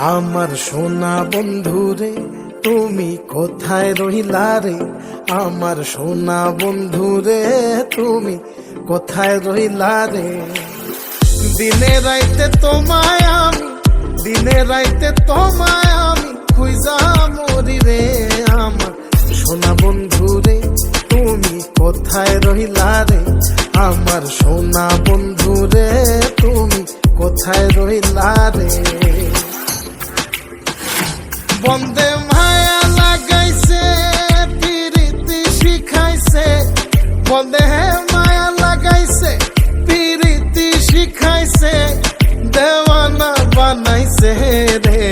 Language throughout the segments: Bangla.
আমার সোনা বন্ধুরে তুমি কোথায় রহিলা রে? আমার সোনা বন্ধুরে তুমি কোথায় রহিলা রে? দিনে রাইতে তোমায় আমি, দিনে রাইতে তোমায় আমি খুঁজা মরি রে। আমার সোনা বন্ধুরে তুমি কোথায় রহিলা রে? আমার সোনা বন্ধুরে তুমি কোথায় রহিলা রে? বন্দে মায়া লাগাইছে পিরিতি শিখাইছে, বন্দে মায়া লাগাইছে পিরিতি শিখাইছে, দেওয়ানা বানাইছে রে।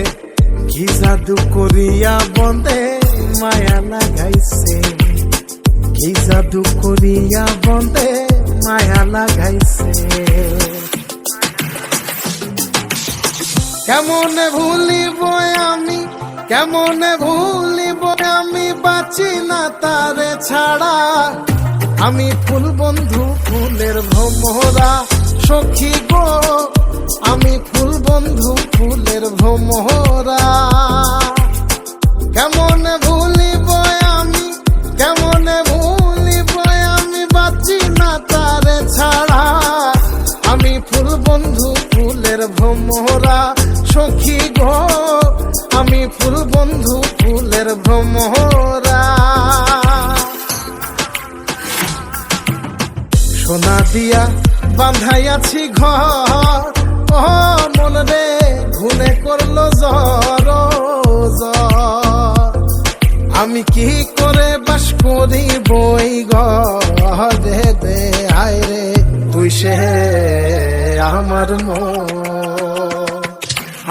কি জাদু করিয়া বন্দে মায়া লাগাইছে, কি জাদু করিয়া বন্দে মায়া লাগাইছে। কেমনে ভুলিব আমি, কেমনে ভুলিব আমি, বাঁচি না তারে ছাড়া। আমি ফুল বন্ধু ফুলের ভ্রমরা সখী গো, আমি ফুল বন্ধু ফুলের ভ্রমরা। কেমনে ভুলিব আমি, কেমনে ভুলিব আমি, বাঁচি না তারে ছাড়া। আমি ফুল বন্ধু ফুলের ভ্রমরা সখী গো, আমি ফুল বন্ধু ফুলের ভ্রমরা। সোনা দিয়া বাঁধাইয়াছি ঘর, ও মন রে ঘুনে করলো জ্বর জ্বর। আমি কি করে বাস করি বই ঘরে দে আয় রে, তুই সে আমার মন।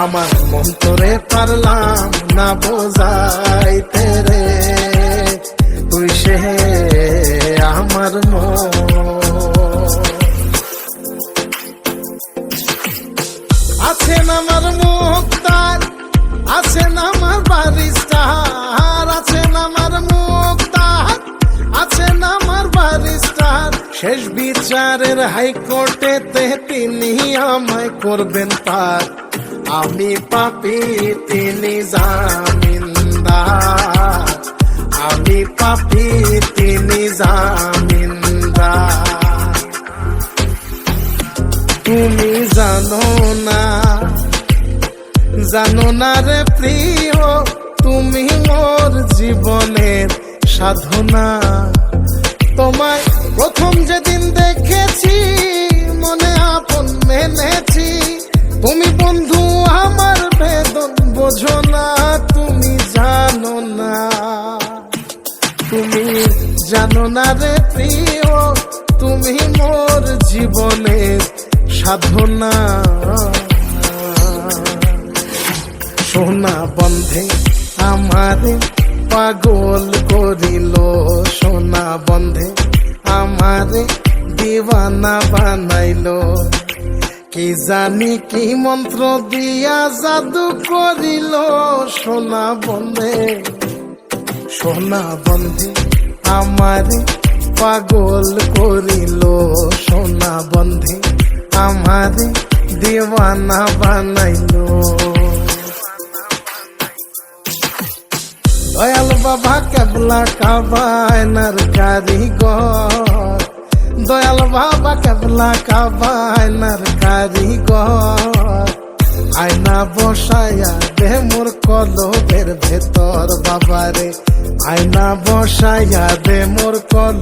আমার মন তোরে পারলাম না বোঝাইতে রে, তুই সে আমার মন। আছেন আমার মুক্তার, আছেন আমার বারিস্টার, আছেন আমার মুক্তার, আছেন আমার বারিস্টার। শেষ বিচারের হাইকোর্টেতে তিনি আমায় করবেন পার। আমি পাপী তিনি জামিনদার, আমি পাপী তিনি জামিনদার। তুমি জানো না, জানো না রে প্রিয়, তুমি মোর জীবনের সাধনা। তোমায় প্রথম যেদিন দেখেছি মনে আপন মেনেছি। তুমি বন্ধু আমার বেদন বোঝো না, তুমি জানো না, তুমি জানো না রে প্রিয়, তুমি মোর জীবনের সাধনা। সোনা বন্ধে আমারে পাগল করিল, সোনা বন্ধে আমারে দিওয়ানা বানাইল। কি জানি কি মন্ত্র দিয়া জাদু করিল, সোনা বন্ধে, সোনা বন্ধে আমারে পাগল করিল, সোনা বন্ধে আমারে দিওয়ানা বানাইল। দয়াল বাবা কেবলা কাবায়নার কারিগর, দয়াল বাবা কেবলা কাবায়নার কারিগর। আয়না বসায়া দে মোর কলবের ভেতর বাবারে, আয়না বসায়া দে মোর কল।